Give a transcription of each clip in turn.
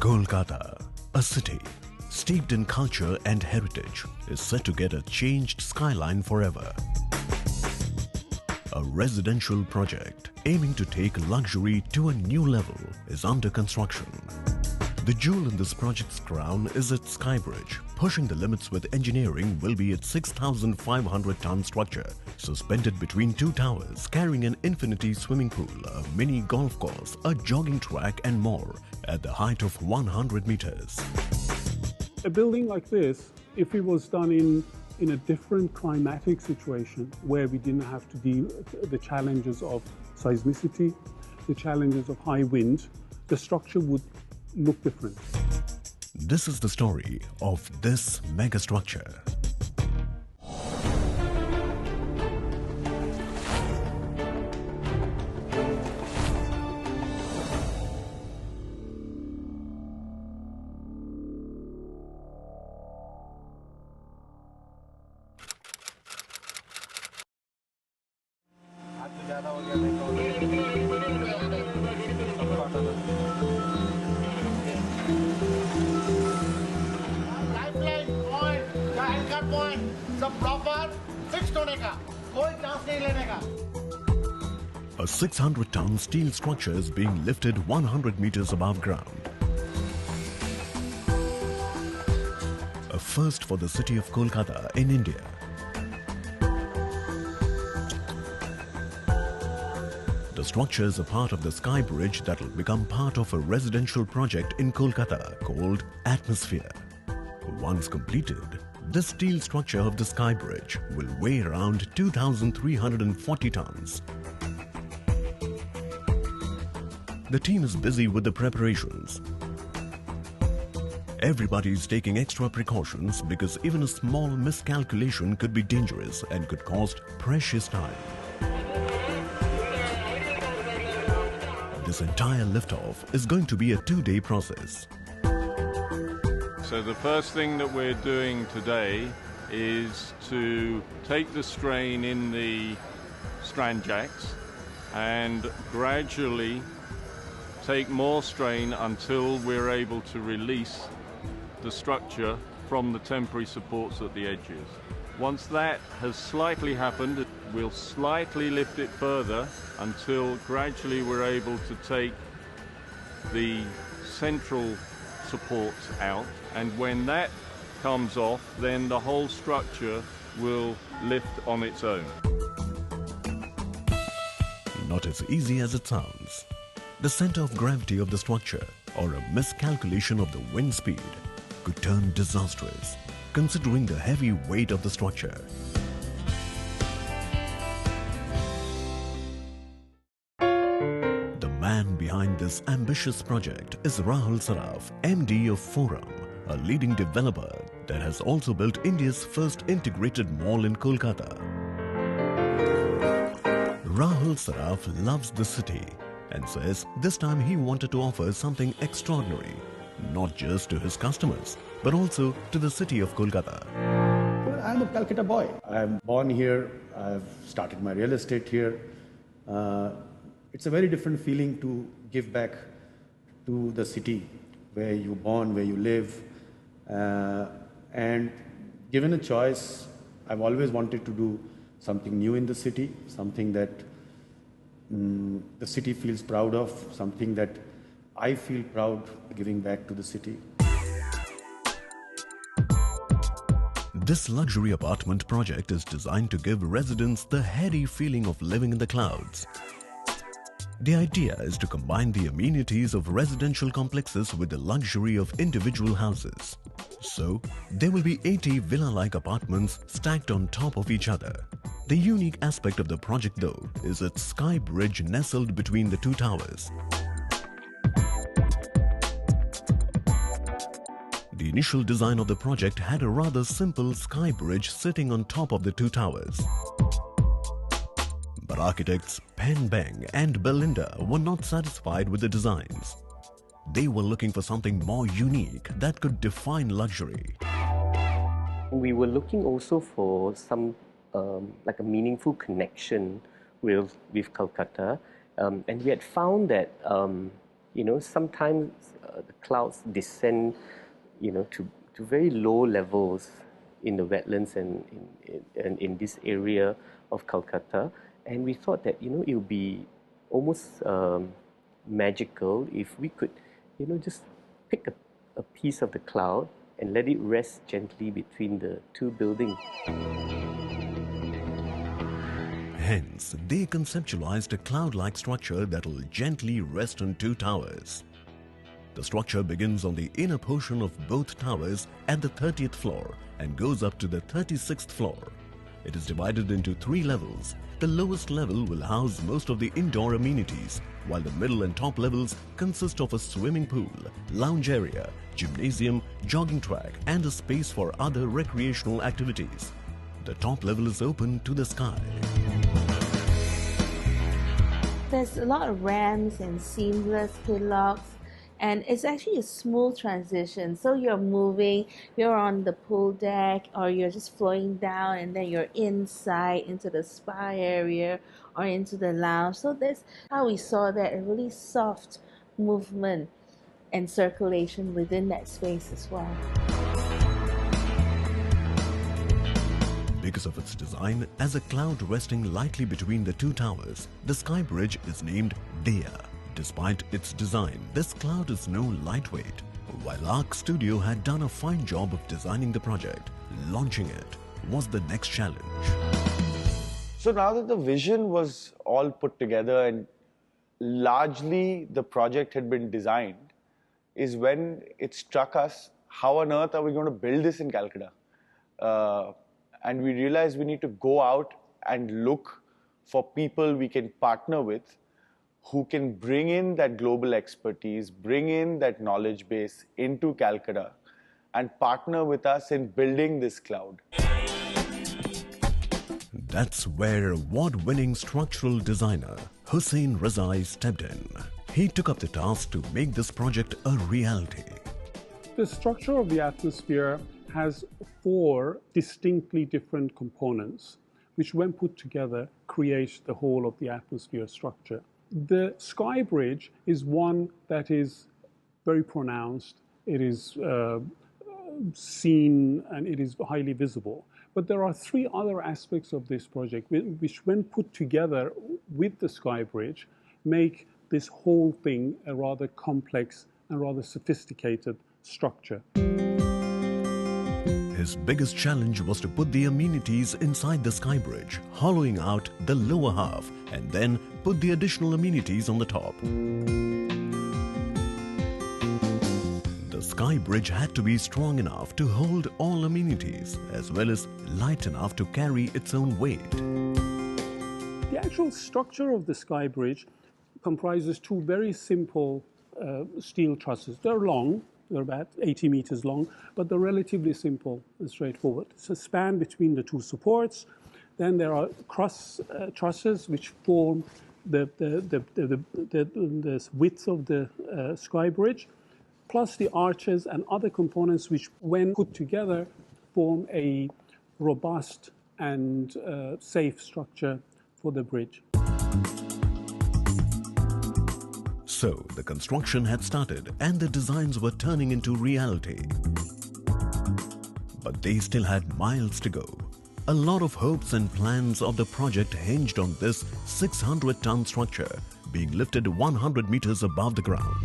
Kolkata, a city steeped in culture and heritage, is set to get a changed skyline forever. A residential project aiming to take luxury to a new level is under construction. The jewel in this project's crown is its Skybridge. Pushing the limits with engineering will be its 6,500-ton structure, suspended between two towers, carrying an infinity swimming pool, a mini golf course, a jogging track and more, at the height of 100 meters. A building like this, if it was done in a different climatic situation where we didn't have to deal with the challenges of seismicity, the challenges of high wind, the structure would look different. This is the story of this megastructure. A 600-ton steel structure is being lifted 100 meters above ground. A first for the city of Kolkata in India. The structure is a part of the Skybridge that will become part of a residential project in Kolkata called Atmosphere. Once completed, this steel structure of the Skybridge will weigh around 2,340 tons. The team is busy with the preparations. Everybody is taking extra precautions because even a small miscalculation could be dangerous and could cost precious time. This entire liftoff is going to be a 2-day process. So the first thing that we're doing today is to take the strain in the strand jacks and gradually take more strain until we're able to release the structure from the temporary supports at the edges. Once that has slightly happened, we'll slightly lift it further until gradually we're able to take the central supports out, and when that comes off, then the whole structure will lift on its own. Not as easy as it sounds. The center of gravity of the structure or a miscalculation of the wind speed could turn disastrous, considering the heavy weight of the structure. The man behind this ambitious project is Rahul Saraf, MD of Forum, a leading developer that has also built India's first integrated mall in Kolkata. Rahul Saraf loves the city and says this time he wanted to offer something extraordinary, not just to his customers, but also to the city of Kolkata. Well, I'm a Calcutta boy. I'm born here. I've started my real estate here. It's a very different feeling to give back to the city where you're born, where you live. And given a choice, I've always wanted to do something new in the city, something that the city feels proud of, something that I feel proud giving back to the city. This luxury apartment project is designed to give residents the heady feeling of living in the clouds. The idea is to combine the amenities of residential complexes with the luxury of individual houses. So, there will be 80 villa-like apartments stacked on top of each other. The unique aspect of the project, though, is its sky bridge nestled between the two towers. The initial design of the project had a rather simple sky bridge sitting on top of the two towers. But architects Pen Beng and Belinda were not satisfied with the designs. They were looking for something more unique that could define luxury. We were looking also for some like a meaningful connection with Kolkata, and we had found that sometimes the clouds descend, to very low levels in the wetlands and in this area of Calcutta. And we thought that, it would be almost magical if we could, just pick a piece of the cloud and let it rest gently between the two buildings. Hence, they conceptualized a cloud-like structure that will gently rest on two towers. The structure begins on the inner portion of both towers at the 30th floor and goes up to the 36th floor. It is divided into 3 levels. The lowest level will house most of the indoor amenities, while the middle and top levels consist of a swimming pool, lounge area, gymnasium, jogging track, and a space for other recreational activities. The top level is open to the sky. There's a lot of ramps and seamless hillocks, and it's actually a smooth transition. So you're moving, you're on the pool deck, or you're just flowing down, and then you're inside into the spa area or into the lounge. So that's how we saw that, a really soft movement and circulation within that space as well. Because of its design as a cloud resting lightly between the two towers, the Sky Bridge is named Dea. Despite its design, this cloud is no lightweight. While Arc Studio had done a fine job of designing the project, launching it was the next challenge. So now that the vision was all put together and largely the project had been designed, is when it struck us, how on earth are we going to build this in Calcutta? And we realized we need to go out and look for people we can partner with who can bring in that global expertise, bring in that knowledge base into Calcutta and partner with us in building this cloud. That's where award-winning structural designer Hussain Razai stepped in. He took up the task to make this project a reality. The structure of the atmosphere has 4 distinctly different components, which when put together create the whole of the atmosphere structure. The Sky Bridge is one that is very pronounced. It is seen and it is highly visible. But there are 3 other aspects of this project which when put together with the Sky Bridge make this whole thing a rather complex and rather sophisticated structure. His biggest challenge was to put the amenities inside the Sky Bridge, hollowing out the lower half, and then put the additional amenities on the top. The Sky Bridge had to be strong enough to hold all amenities, as well as light enough to carry its own weight. The actual structure of the Sky Bridge comprises 2 very simple steel trusses. They're long. They're about 80 meters long, but they're relatively simple and straightforward. It's a span between the 2 supports. Then there are trusses which form the width of the Sky Bridge, plus the arches and other components which, when put together, form a robust and safe structure for the bridge. So, the construction had started and the designs were turning into reality. But they still had miles to go. A lot of hopes and plans of the project hinged on this 600-ton structure being lifted 100 meters above the ground.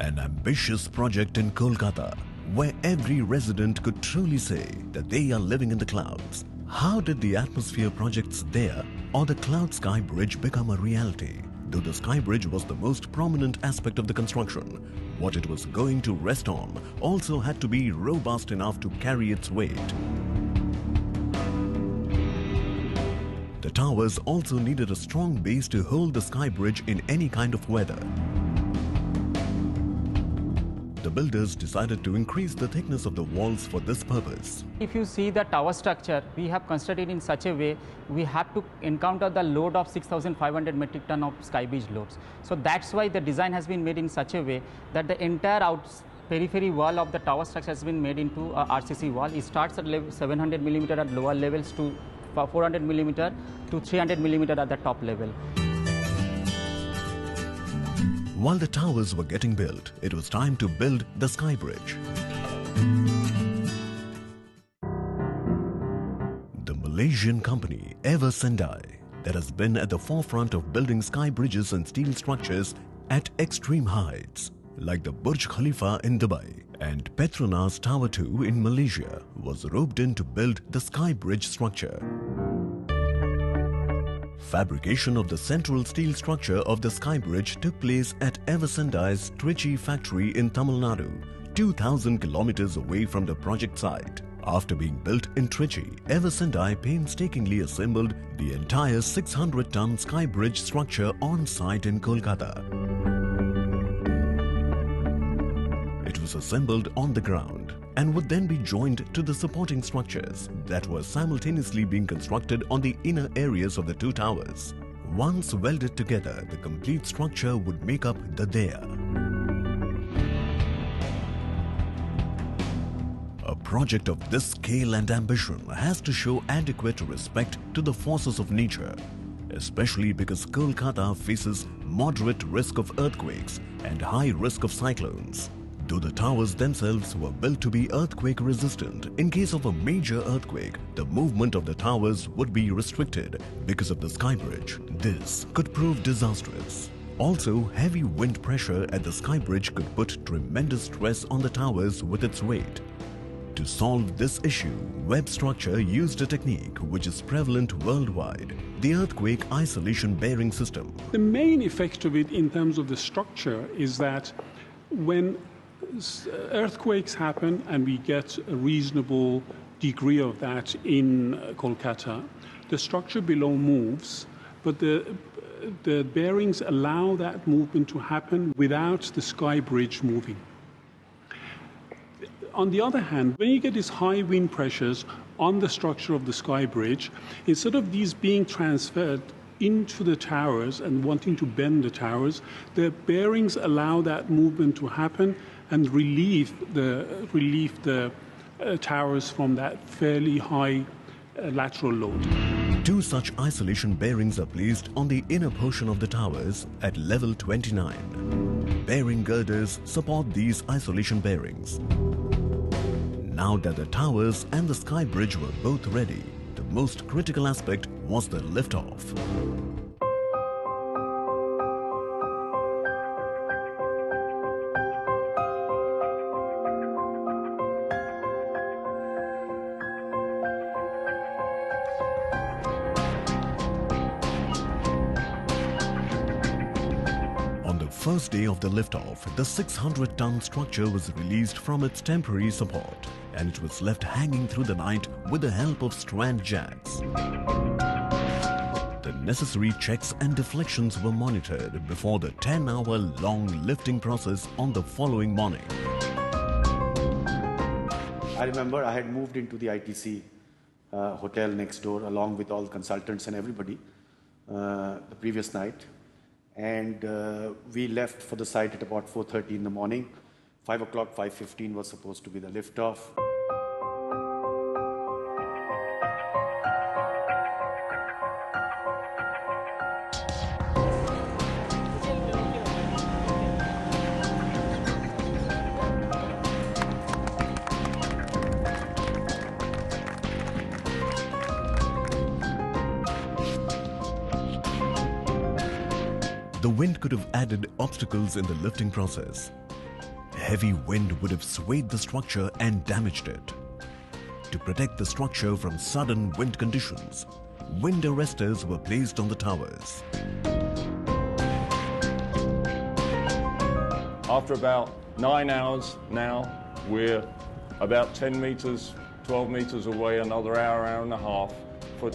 An ambitious project in Kolkata, where every resident could truly say that they are living in the clouds. How did the atmosphere projects there or the Cloud Sky Bridge become a reality? Though the sky bridge was the most prominent aspect of the construction, what it was going to rest on also had to be robust enough to carry its weight. The towers also needed a strong base to hold the sky bridge in any kind of weather. The builders decided to increase the thickness of the walls for this purpose. If you see the tower structure, we have constructed in such a way we have to encounter the load of 6,500 metric ton of sky bridge loads. So that's why the design has been made in such a way that the entire periphery wall of the tower structure has been made into a RCC wall. It starts at 700 millimeter at lower levels to 400 millimeter to 300 millimeter at the top level. While the towers were getting built, it was time to build the sky bridge. The Malaysian company Eversendai, that has been at the forefront of building sky bridges and steel structures at extreme heights, like the Burj Khalifa in Dubai and Petronas Tower 2 in Malaysia, was roped in to build the sky bridge structure. Fabrication of the central steel structure of the sky bridge took place at Eversendai's Trichy factory in Tamil Nadu, 2,000 kilometers away from the project site. After being built in Trichy, Eversendai painstakingly assembled the entire 600-ton sky bridge structure on site in Kolkata. It was assembled on the ground and would then be joined to the supporting structures that were simultaneously being constructed on the inner areas of the two towers. Once welded together, the complete structure would make up the Daya. A project of this scale and ambition has to show adequate respect to the forces of nature, especially because Kolkata faces moderate risk of earthquakes and high risk of cyclones. Though the towers themselves were built to be earthquake resistant, in case of a major earthquake, the movement of the towers would be restricted because of the sky bridge. This could prove disastrous. Also, heavy wind pressure at the sky bridge could put tremendous stress on the towers with its weight. To solve this issue, Web Structure used a technique which is prevalent worldwide, the earthquake isolation bearing system. The main effect of it in terms of the structure is that when earthquakes happen and we get a reasonable degree of that in Kolkata, the structure below moves, but the bearings allow that movement to happen without the sky bridge moving. On the other hand, when you get these high wind pressures on the structure of the sky bridge, instead of these being transferred into the towers and wanting to bend the towers, the bearings allow that movement to happen and relieve the towers from that fairly high lateral load. Two such isolation bearings are placed on the inner portion of the towers at level 29. Bearing girders support these isolation bearings. Now that the towers and the sky bridge were both ready, the most critical aspect was the liftoff. First day of the liftoff, the 600-ton structure was released from its temporary support and it was left hanging through the night with the help of strand jacks. The necessary checks and deflections were monitored before the 10-hour-long lifting process on the following morning. I remember I had moved into the ITC hotel next door along with all the consultants and everybody the previous night. And we left for the site at about 4:30 in the morning. 5 o'clock, 5:15 was supposed to be the liftoff. The wind could have added obstacles in the lifting process. Heavy wind would have swayed the structure and damaged it. To protect the structure from sudden wind conditions, wind arresters were placed on the towers. After about 9 hours now, we're about 10 metres, 12 metres away, another hour, hour and a half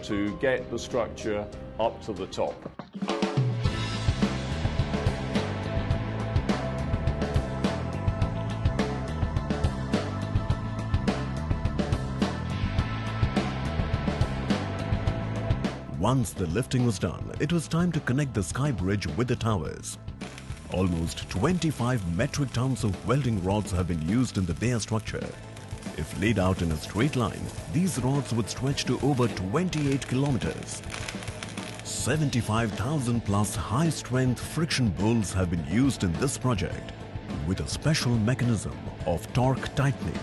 to get the structure up to the top. Once the lifting was done, it was time to connect the sky bridge with the towers. Almost 25 metric tons of welding rods have been used in the Dea structure. If laid out in a straight line, these rods would stretch to over 28 kilometers. 75,000 plus high-strength friction bolts have been used in this project with a special mechanism of torque tightening.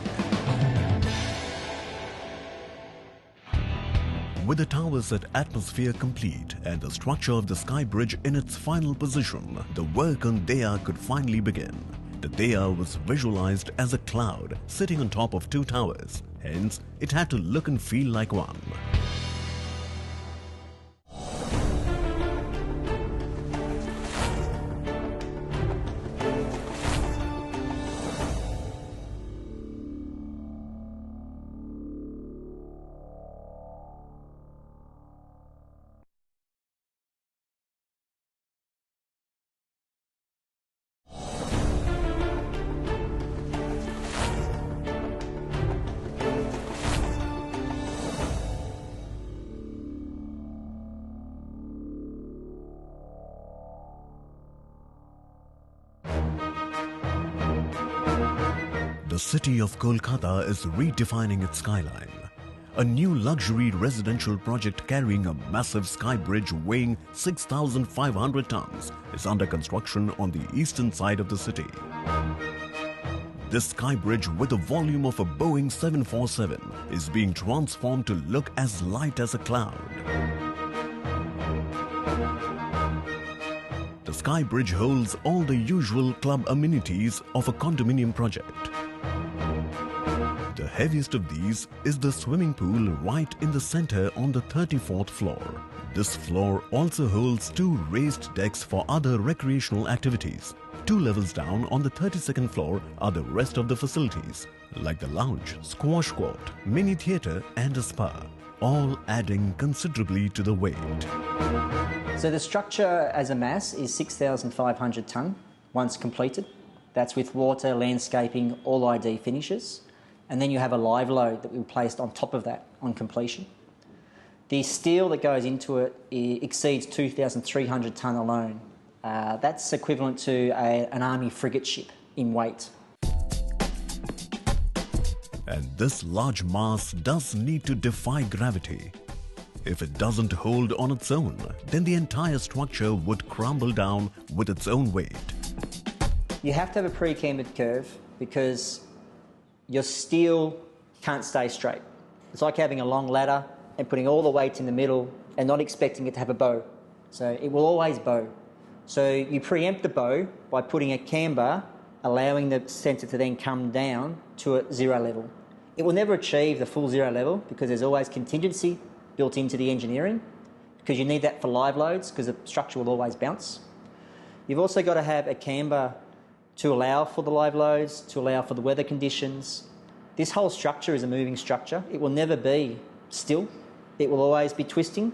With the towers at atmosphere complete and the structure of the sky bridge in its final position, the work on Dea could finally begin. The Dea was visualized as a cloud sitting on top of two towers. Hence, it had to look and feel like one. The city of Kolkata is redefining its skyline. A new luxury residential project carrying a massive sky bridge weighing 6,500 tons is under construction on the eastern side of the city. This sky bridge, with a volume of a Boeing 747, is being transformed to look as light as a cloud. The sky bridge holds all the usual club amenities of a condominium project. The heaviest of these is the swimming pool right in the center on the 34th floor. This floor also holds two raised decks for other recreational activities. 2 levels down on the 32nd floor are the rest of the facilities, like the lounge, squash court, mini theatre and a spa, all adding considerably to the weight. So the structure as a mass is 6,500 tonne once completed. That's with water, landscaping, all ID finishes. And then you have a live load that will be placed on top of that on completion. The steel that goes into it exceeds 2,300 tonne alone. That's equivalent to an army frigate ship in weight. And this large mass does need to defy gravity. If it doesn't hold on its own, then the entire structure would crumble down with its own weight. You have to have a pre-cambered curve because your steel can't stay straight. It's like having a long ladder and putting all the weight in the middle and not expecting it to have a bow. So it will always bow. So you preempt the bow by putting a camber, allowing the centre to then come down to a zero level. It will never achieve the full zero level because there's always contingency built into the engineering, because you need that for live loads because the structure will always bounce. You've also got to have a camber to allow for the live loads, to allow for the weather conditions. This whole structure is a moving structure. It will never be still. It will always be twisting.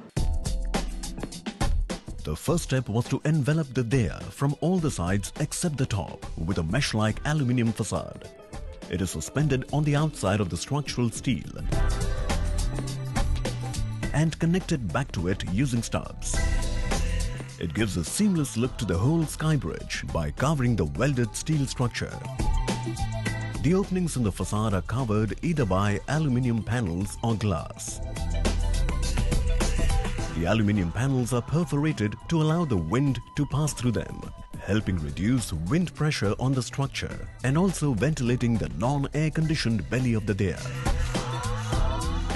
The first step was to envelop the Dea from all the sides except the top with a mesh-like aluminium facade. It is suspended on the outside of the structural steel and connected back to it using stubs. It gives a seamless look to the whole sky bridge by covering the welded steel structure. The openings in the facade are covered either by aluminium panels or glass. The aluminium panels are perforated to allow the wind to pass through them, helping reduce wind pressure on the structure and also ventilating the non-air conditioned belly of the Dea.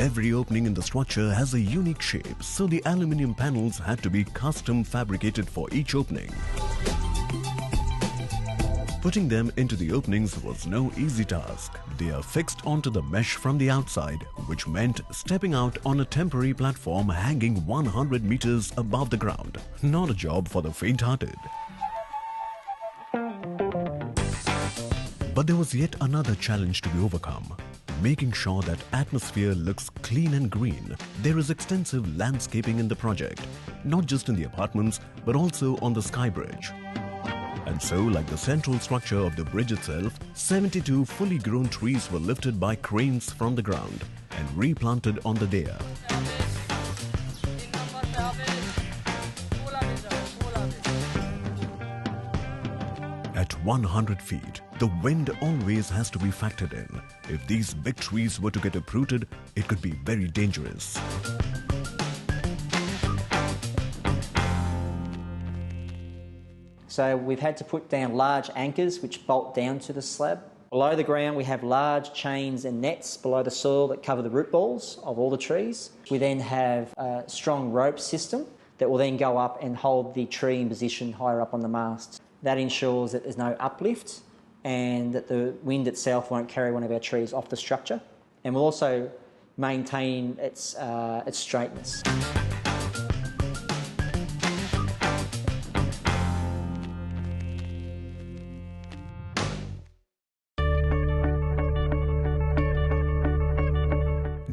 Every opening in the structure has a unique shape, so the aluminium panels had to be custom fabricated for each opening. Putting them into the openings was no easy task. They are fixed onto the mesh from the outside, which meant stepping out on a temporary platform hanging 100 meters above the ground. Not a job for the faint-hearted. But there was yet another challenge to be overcome. Making sure that atmosphere looks clean and green. There is extensive landscaping in the project, not just in the apartments, but also on the sky bridge. And so, like the central structure of the bridge itself, 72 fully grown trees were lifted by cranes from the ground and replanted on the dais. At 100 feet, the wind always has to be factored in. If these big trees were to get uprooted, it could be very dangerous. So we've had to put down large anchors which bolt down to the slab. Below the ground we have large chains and nets below the soil that cover the root balls of all the trees. We then have a strong rope system that will then go up and hold the tree in position higher up on the mast. That ensures that there's no uplift and that the wind itself won't carry one of our trees off the structure. And we'll also maintain its straightness.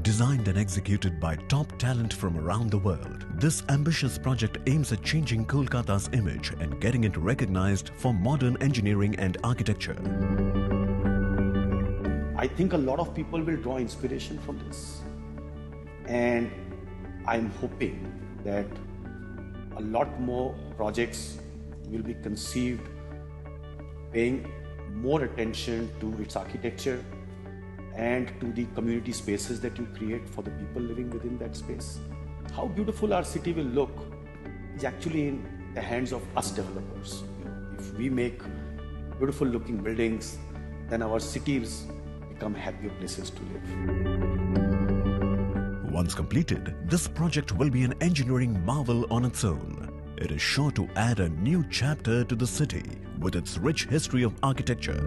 Designed and executed by top talent from around the world, this ambitious project aims at changing Kolkata's image and getting it recognized for modern engineering and architecture. I think a lot of people will draw inspiration from this. And I'm hoping that a lot more projects will be conceived paying more attention to its architecture and to the community spaces that you create for the people living within that space. How beautiful our city will look is actually in the hands of us developers. If we make beautiful looking buildings, then our cities become happier places to live. Once completed, this project will be an engineering marvel on its own. It is sure to add a new chapter to the city with its rich history of architecture.